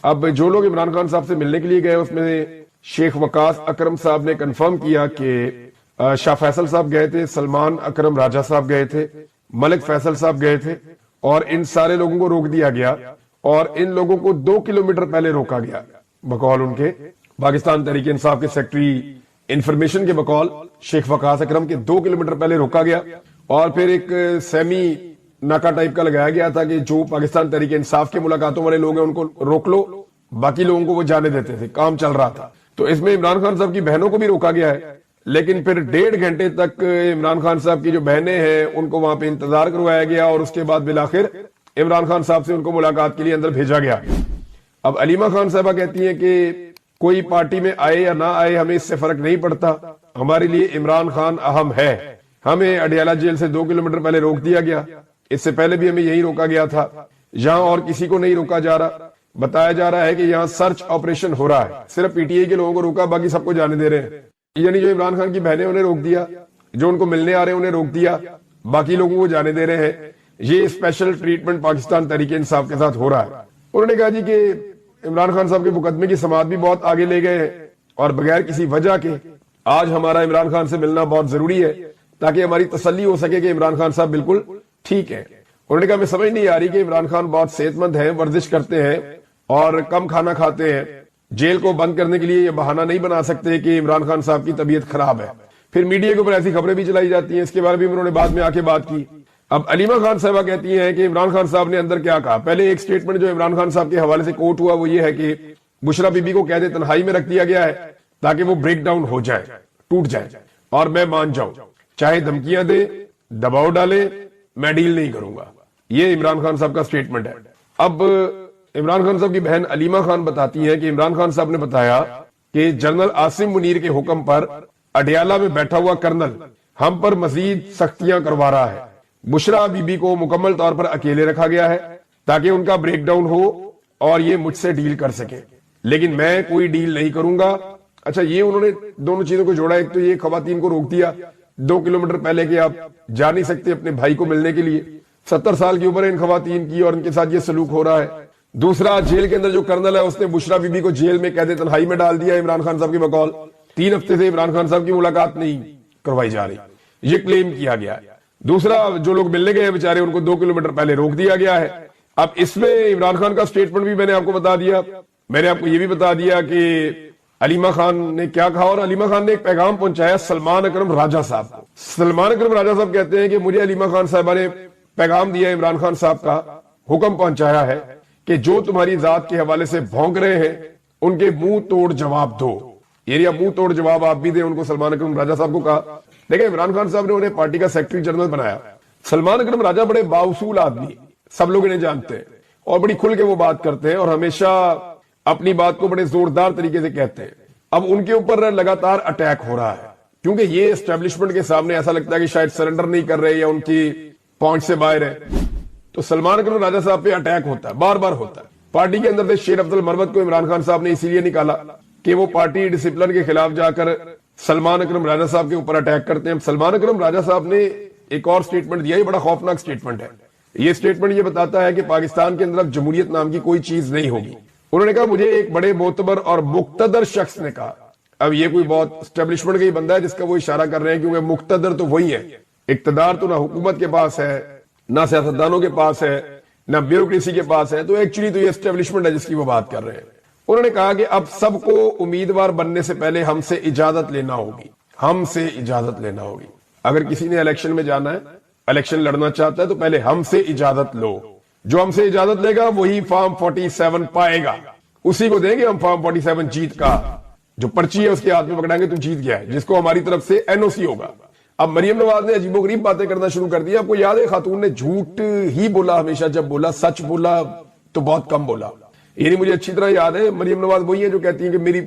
اب جو لوگ عمران خان صاحب سے ملنے کے لیے گئے اس میں شیخ وقاص اکرم صاحب نے کنفرم کیا کہ شاہ فیصل صاحب گئے تھے، سلمان اکرم راجہ صاحب گئے تھے، ملک فیصل صاحب گئے تھے، اور ان سارے لوگوں کو روک دیا گیا اور ان لوگوں کو 2 کلومیٹر پہلے روکا گیا بقول ان کے پاکستان تحریک انصاف کے سیکٹری انفارمیشن کے بقول شیخ وقاص اکرم کے 2 کلومیٹر پہلے روکا گیا اور پھر ایک سیمی ناکا ٹائپ کا لگایا گیا تھا کہ جو پاکستان تحریک انصاف کے ملاقاتوں والے لوگ ہیں ان کو روک لو، باقی لوگوں کو وہ جانے دیتے تھے، کام چل رہا تھا۔ تو اس میں عمران خان صاحب کی بہنوں کو بھی روکا گیا ہے، لیکن پھر 1.5 گھنٹے تک عمران خان صاحب کی جو بہنیں ہیں ان کو وہاں پہ انتظار کروایا گیا اور اس کے بعد بالآخر عمران خان صاحب سے ان کو ملاقات کے لیے اندر بھیجا گیا۔ اب علیمہ خان صاحبہ کہتی ہیں کہ کوئی پارٹی میں آئے یا نہ آئے ہمیں اس سے فرق نہیں پڑتا، ہمارے لیے عمران خان اہم ہے، ہمیں اڈیالہ جیل سے 2 کلومیٹر پہلے روک دیا گیا، اس سے پہلے بھی ہمیں یہی روکا گیا تھا، یہاں اور کسی کو نہیں روکا جا رہا، بتایا جا رہا ہے کہ یہاں سرچ آپریشن ہو رہا ہے، صرف پی ٹی آئی کے لوگوں کو روکا، باقی سب کو جانے دے رہے ہیں۔ یعنی جو عمران خان کی بہنیں انہیں روک دیا، جو ان کو ملنے آ رہے ہیں انہیں روک دیا، باقی لوگوں کو جانے دے رہے ہیں۔ یہ اسپیشل ٹریٹمنٹ پاکستان تحریک انصاف کے ساتھ ہو رہا ہے۔ انہوں نے کہا جی کہ عمران خان صاحب کے مقدمے کی سماعت بھی بہت آگے لے گئے ہیں اور بغیر کسی وجہ کے آج ہمارا عمران خان سے ملنا بہت ضروری ہے تاکہ ہماری تسلی ہو سکے کہ عمران خان صاحب بالکل ٹھیک ہے۔ انہوں نے کہا ہمیں سمجھ نہیں آ رہی کہ عمران خان بہت صحت مند ہیں، ورزش کرتے ہیں اور کم کھانا کھاتے ہیں، جیل کو بند کرنے کے لیے یہ بہانہ نہیں بنا سکتے کہ عمران خان صاحب کی طبیعت خراب ہے۔ پھر میڈیا کے اوپر ایسی خبریں بھی چلائی جاتی ہیں، اس کے بارے میں انہوں نے بعد میں آ کے بات کی۔ اب علیمہ خان صاحبہ کہتی ہیں کہ عمران خان صاحب نے اندر کیا کہا۔ پہلے ایک سٹیٹمنٹ جو عمران خان صاحب کے حوالے سے کوٹ ہوا وہ یہ ہے کہ بشرا بی بی کو قید تنہائی میں رکھ دیا گیا ہے تاکہ وہ بریک ڈاؤن ہو جائے، ٹوٹ جائے، اور میں مان جاؤں، چاہے دھمکیاں دے، دباؤ ڈالے، میں ڈیل نہیں کروں گا۔ یہ عمران خان صاحب کا سٹیٹمنٹ ہے۔ اب عمران خان صاحب کی بہن علیمہ خان بتاتی ہے کہ عمران خان صاحب نے بتایا کہ جنرل عاصم منیر کے حکم پر اڈیالہ میں بیٹھا ہوا کرنل ہم پر مزید سختیاں کروا رہا ہے۔ بشرا بی بی کو مکمل طور پر اکیلے رکھا گیا ہے تاکہ ان کا بریک ڈاؤن ہو اور یہ مجھ سے ڈیل کر سکے، لیکن میں کوئی ڈیل نہیں کروں گا۔ اچھا، یہ انہوں نے دونوں چیزوں کو جوڑا، ایک تو یہ خواتین کو روک دیا 2 کلومیٹر پہلے کہ آپ جا نہیں سکتے اپنے بھائی کو ملنے کے لیے، 70 سال کی عمر ہے ان خواتین کی اور ان کے ساتھ یہ سلوک ہو رہا ہے۔ دوسرا، جیل کے اندر جو کرنل ہے اس نے بشرا بی بی کو جیل میں قید تنہائی میں ڈال دیا عمران خان صاحب کی بقول۔ 3 ہفتے سے عمران خان صاحب کی ملاقات نہیں کروائی جا رہی، یہ کلیم کیا گیا ہے۔ دوسرا، جو لوگ ملنے گئے ہیں بیچارے ان کو 2 کلومیٹر پہلے روک دیا گیا ہے۔ اب اس میں عمران خان کا سٹیٹمنٹ بھی میں نے آپ کو بتا دیا، میں نے آپ کو یہ بھی بتا دیا کہ علیمہ خان نے کیا کہا، اور علیمہ خان نے ایک پیغام پہنچایا سلمان اکرم راجہ صاحب کو۔ سلمان اکرم راجہ صاحب کہتے ہیں کہ مجھے علیمہ خان صاحبہ نے پیغام دیا عمران خان صاحب کا، حکم پہنچایا ہے کہ جو تمہاری ذات کے حوالے سے بھونک رہے ہیں ان کے منہ توڑ جواب دو۔ یعنی اب منہ توڑ جواب آپ بھی دیں، ان کو سلمان اکرم راجہ صاحب کو کہا۔ دیکھیں، عمران خان صاحب نے انہیں پارٹی کا سیکرٹری جنرل بنایا۔ سلمان اکرم راجہ بڑے بااصول آدمی، سب لوگ انہیں جانتے ہیں اور بڑی کھل کے وہ بات کرتے ہیں اور ہمیشہ اپنی بات کو بڑے زوردار طریقے سے کہتے ہیں۔ اب ان کے اوپر لگاتار اٹیک ہو رہا ہے کیونکہ یہ اسٹیبلشمنٹ کے سامنے ایسا لگتا ہے کہ شاید سرنڈر نہیں کر رہے یا ان کی پوائنٹ سے باہر ہے، تو سلمان اکرم راجہ صاحب پہ اٹیک ہوتا ہے، بار بار ہوتا ہے۔ پارٹی کے اندر سے شیر افضل مربت کو عمران خان صاحب نے اسی لیے نکالا کہ وہ پارٹی ڈسپلن کے خلاف جا کر سلمان اکرم راجہ صاحب کے اوپر اٹیک کرتے ہیں۔ سلمان اکرم راجہ صاحب نے ایک اور سٹیٹمنٹ دیا، یہ بڑا خوفناک سٹیٹمنٹ ہے۔ یہ سٹیٹمنٹ یہ بتاتا ہے کہ پاکستان کے اندر اب جمہوریت نام کی کوئی چیز نہیں ہوگی۔ انہوں نے کہا مجھے ایک بڑے معتبر اور مقتدر شخص نے کہا، اب یہ کوئی بہت اسٹیبلشمنٹ کا ہی بندہ ہے جس کا وہ اشارہ کر رہے ہیں، کیونکہ مقتدر تو وہی ہے، اقتدار تو نہ حکومت کے پاس ہے، نہ سیاستدانوں کے پاس ہے، نہ بیوروکریسی کے پاس ہے، تو ایکچولی تو یہ اسٹیبلشمنٹ ہے جس کی وہ بات کر رہے ہیں۔ انہوں نے کہا کہ اب سب کو امیدوار بننے سے پہلے ہم سے اجازت لینا ہوگی، ہم سے اجازت لینا ہوگی۔ اگر کسی نے الیکشن میں جانا ہے، الیکشن لڑنا چاہتا ہے تو پہلے ہم سے اجازت لو۔ جو ہم سے اجازت لے گا وہی فارم 47 پائے گا، اسی کو دیں گے ہم فارم 47 جیت کا۔ جو پرچی ہے اس کے ہاتھ میں پکڑائیں گے تو جیت گیا ہے، جس کو ہماری طرف سے NOC ہوگا۔ اب مریم نواز نے عجیب و غریب باتیں کرنا شروع کر دی۔ آپ کو یاد ہے خاتون نے جھوٹ ہی بولا ہمیشہ، جب بولا سچ بولا تو بہت کم بولا۔ یعنی مجھے اچھی طرح یاد ہے مریم نواز وہی ہے جو کہتی ہیں کہ میری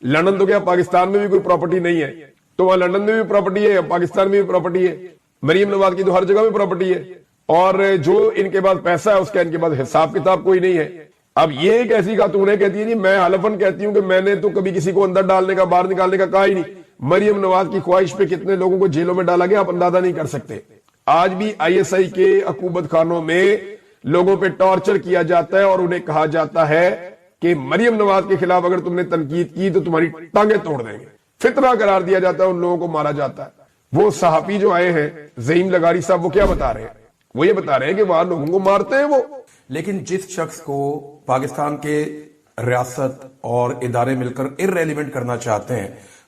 لندن تو کیا پاکستان میں بھی کوئی پراپرٹی نہیں ہے، تو وہاں لندن میں بھی پراپرٹی ہے، پاکستان میں بھی پراپرٹی ہے، مریم نواز کی تو ہر جگہ میں پراپرٹی ہے، اور جو ان کے پاس پیسہ ہے اس کا ان کے پاس حساب کتاب کوئی نہیں ہے۔ اب یہ ایک ایسی خاتون ہے کہتی ہے جی میں حلفاً کہتی ہوں کہ میں نے تو کبھی کسی کو اندر ڈالنے کا باہر نکالنے کا کہا ہی نہیں۔ مریم نواز کی خواہش پہ کتنے لوگوں کو جیلوں میں ڈالا گیا آپ اندازہ نہیں کر سکتے۔ آج بھی ISI کے عقوبت خانوں میں لوگوں پہ ٹارچر کیا جاتا ہے اور انہیں کہا جاتا ہے کہ مریم نواز کے خلاف اگر تم نے تنقید کی تو تمہاری ٹانگیں توڑ دیں گے. فتنہ قرار دیا جاتا ہے, ان لوگوں کو مارا جاتا ہے. وہ صحافی جو آئے ہیں زعیم لغاری صاحب, وہ کیا بتا رہے ہیں؟ وہ یہ بتا رہے ہیں کہ وہاں لوگوں کو مارتے ہیں وہ. لیکن جس شخص کو پاکستان کے ریاست اور ادارے مل کر ارریلیونٹ کرنا چاہتے ہیں,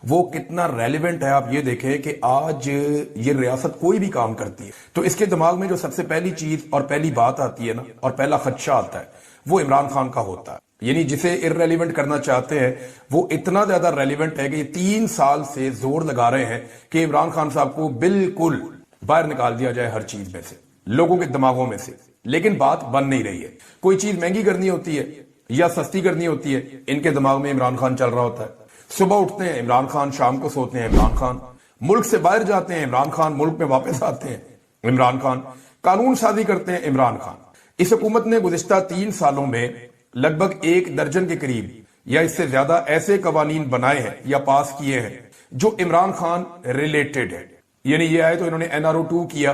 وہ کتنا ریلیونٹ ہے آپ یہ دیکھیں کہ آج یہ ریاست کوئی بھی کام کرتی ہے تو اس کے دماغ میں جو سب سے پہلی چیز اور پہلی بات آتی ہے نا, اور پہلا خدشہ آتا ہے, وہ عمران خان کا ہوتا ہے. یعنی جسے ارریلیونٹ کرنا چاہتے ہیں وہ اتنا زیادہ ریلیونٹ ہے کہ یہ 3 سال سے زور لگا رہے ہیں کہ عمران خان صاحب کو بالکل باہر نکال دیا جائے ہر چیز میں سے, لوگوں کے دماغوں میں سے. لیکن بات بن نہیں رہی ہے. کوئی چیز مہنگی کرنی ہوتی ہے یا سستی کرنی ہوتی ہے, ان کے دماغ میں عمران خان چل رہا ہوتا ہے. صبح اٹھتے ہیں عمران خان, شام کو سوتے ہیں عمران خان, ملک سے باہر جاتے ہیں عمران خان, ملک میں واپس آتے ہیں عمران خان, قانون سازی کرتے ہیں عمران خان. اس حکومت نے گزشتہ 3 سالوں میں لگ بھگ 1 درجن کے قریب یا اس سے زیادہ ایسے قوانین بنائے ہیں یا پاس کیے ہیں جو عمران خان ریلیٹڈ ہے. یعنی یہ آئے تو انہوں نے NRO 2 کیا,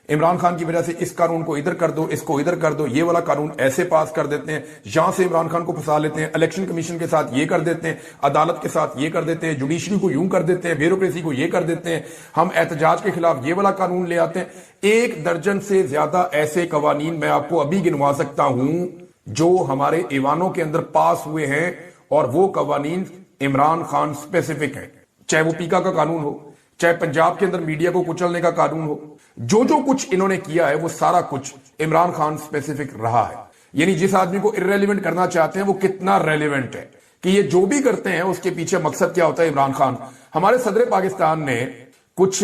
عمران خان کی وجہ سے اس قانون کو ادھر کر دو, اس کو ادھر کر دو, یہ والا قانون ایسے پاس کر دیتے ہیں, یہاں سے عمران خان کو پھنسا لیتے ہیں, الیکشن کمیشن کے ساتھ یہ کر دیتے ہیں, عدالت کے ساتھ یہ کر دیتے ہیں, جوڈیشری کو یوں کر دیتے ہیں, بیوروکریسی کو یہ کر دیتے ہیں, ہم احتجاج کے خلاف یہ والا قانون لے آتے ہیں. 1 درجن سے زیادہ ایسے قوانین میں آپ کو ابھی گنوا سکتا ہوں جو ہمارے ایوانوں کے اندر پاس ہوئے ہیں, اور وہ قوانین عمران خان سپیسیفک ہیں. چاہے وہ پیکا کا قانون ہو, چاہے پنجاب کے اندر میڈیا کو کچلنے کا قانون ہو, جو کچھ انہوں نے کیا ہے وہ سارا کچھ عمران خان سپیسیفک رہا ہے. یعنی جس آدمی کو ارریلیونٹ کرنا چاہتے ہیں وہ کتنا ریلیونٹ ہے کہ یہ جو بھی کرتے ہیں اس کے پیچھے مقصد کیا ہوتا ہے. عمران خان, ہمارے صدر پاکستان نے کچھ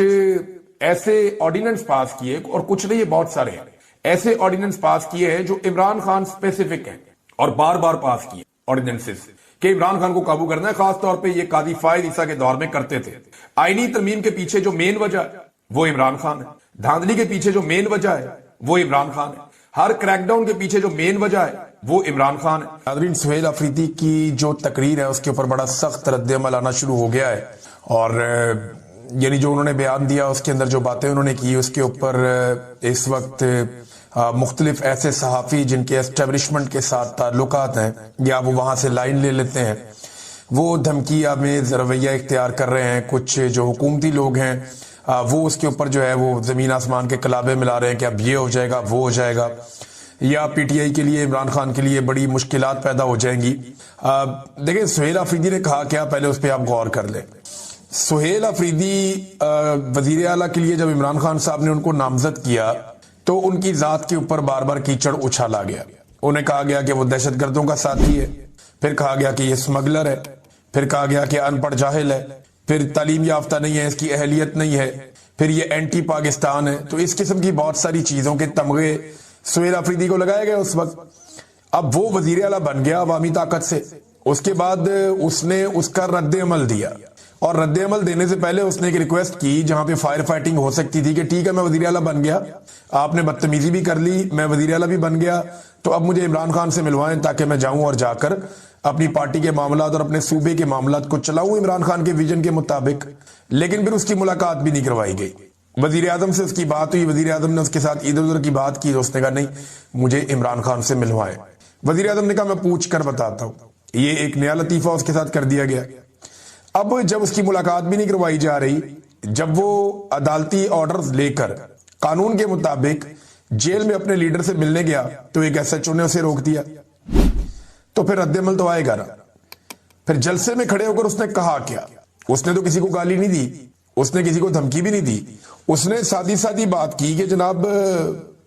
ایسے آرڈیننس پاس کیے, اور کچھ نہیں, یہ بہت سارے ہیں ایسے آرڈیننس پاس کیے ہیں جو عمران خان سپیسیفک ہیں, اور بار بار پاس کیے آرڈیننسز کہ عمران خان کو قابو کرنا ہے. خاص طور پہ یہ قاضی فائد عیسیٰ کے دور میں کرتے تھے. آئینی ترمیم کے پیچھے جو مین وجہ ہے وہ عمران خان ہے, دھاندلی کے پیچھے جو مین وجہ ہے وہ عمران خان ہے, ہر کریک ڈاؤن کے پیچھے جو مین وجہ ہے وہ عمران خان ہے. ناظرین, سہیل آفریدی کی جو تقریر ہے اس کے اوپر بڑا سخت رد عمل آنا شروع ہو گیا ہے, اور یعنی جو انہوں نے بیان دیا اس کے اندر جو باتیں انہوں نے کی اس کے اوپر اس وقت مختلف ایسے صحافی جن کے اسٹیبلشمنٹ کے ساتھ تعلقات ہیں یا وہ وہاں سے لائن لے لیتے ہیں, وہ دھمکی آمیز رویہ اختیار کر رہے ہیں. کچھ جو حکومتی لوگ ہیں وہ اس کے اوپر جو ہے وہ زمین آسمان کے کلابے ملا رہے ہیں کہ اب یہ ہو جائے گا, وہ ہو جائے گا, یا پی ٹی آئی کے لیے, عمران خان کے لیے بڑی مشکلات پیدا ہو جائیں گی. دیکھیں, سہیل آفریدی نے کہا کیا, پہلے اس پہ آپ غور کر لیں. سہیل آفریدی وزیر اعلیٰ کے لیے جب عمران خان صاحب نے ان کو نامزد کیا تو ان کی ذات کے اوپر بار بار کیچڑ اچھالا گیا. انہیں کہا گیا کہ وہ دہشت گردوں کا ساتھی ہے, پھر کہا گیا کہ یہ اسمگلر ہے, پھر کہا گیا کہ ان پڑھ جاہل ہے, پھر تعلیم یافتہ نہیں ہے, اس کی اہلیت نہیں ہے, پھر یہ اینٹی پاکستان ہے. تو اس قسم کی بہت ساری چیزوں کے تمغے سہیل آفریدی کو لگائے گئے اس وقت. اب وہ وزیر اعلیٰ بن گیا عوامی طاقت سے, اس کے بعد اس نے اس کا رد عمل دیا, اور رد عمل دینے سے پہلے اس نے ایک ریکویسٹ کی جہاں پہ فائر فائٹنگ ہو سکتی تھی کہ ٹھیک ہے میں وزیر اعلیٰ بن گیا, آپ نے بدتمیزی بھی کر لی, میں وزیر اعلیٰ بھی بن گیا, تو اب مجھے عمران خان سے ملوائیں تاکہ میں جاؤں اور جا کر اپنی پارٹی کے معاملات اور اپنے صوبے کے معاملات کو چلاؤں عمران خان کے ویژن کے مطابق. لیکن پھر اس کی ملاقات بھی نہیں کروائی گئی. وزیر اعظم سے اس کی بات ہوئی, وزیر اعظم نے اس کے ساتھ ادھر ادھر کی بات کی, تو اس نے کہا نہیں مجھے عمران خان سے ملوائیں. وزیر اعظم نے کہا میں پوچھ کر بتاتا ہوں. یہ ایک نیا لطیفہ اس کے ساتھ کر دیا گیا. اب جب اس کی ملاقات بھی نہیں کروائی جا رہی, جب وہ عدالتی آرڈرز لے کر قانون کے مطابق جیل میں اپنے لیڈر سے ملنے گیا تو ایک ایس ایچ او نے اسے روک دیا. تو پھر رد عمل تو آئے گا نا. پھر جلسے میں کھڑے ہو کر اس نے کہا کیا, اس نے تو کسی کو گالی نہیں دی, اس نے کسی کو دھمکی بھی نہیں دی, اس نے سادی سادی بات کی کہ جناب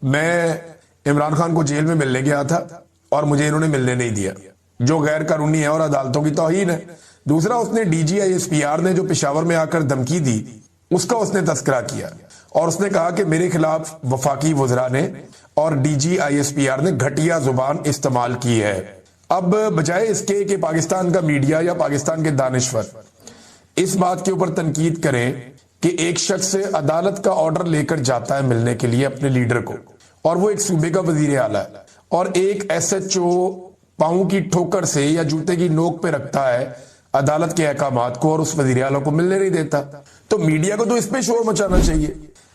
میں عمران خان کو جیل میں ملنے گیا تھا اور مجھے انہوں نے ملنے نہیں دیا, جو غیر قانونی ہے اور عدالتوں کی توہین ہے. دوسرا, اس نے D G I S P R نے جو پشاور میں آ کر دھمکی دی اس کا اس نے تذکرہ کیا, اور اس نے کہا کہ میرے خلاف وفاقی وزراء نے اور D G I S P R نے گھٹیا زبان استعمال کی ہے. اب بجائے اس کے کہ پاکستان کا میڈیا یا پاکستان کے دانشور اس بات کے اوپر تنقید کریں کہ ایک شخص عدالت کا آرڈر لے کر جاتا ہے ملنے کے لیے اپنے لیڈر کو, اور وہ ایک صوبے کا وزیر اعلیٰ ہے, اور ایک ایس ایچ او پاؤں کی ٹھوکر سے یا جوتے کی نوک پہ رکھتا ہے عدالت کے احکامات کو اور اس وزیر اعلیٰ کو ملنے نہیں دیتا, تو میڈیا کو تو اس پہ شور مچانا چاہیے.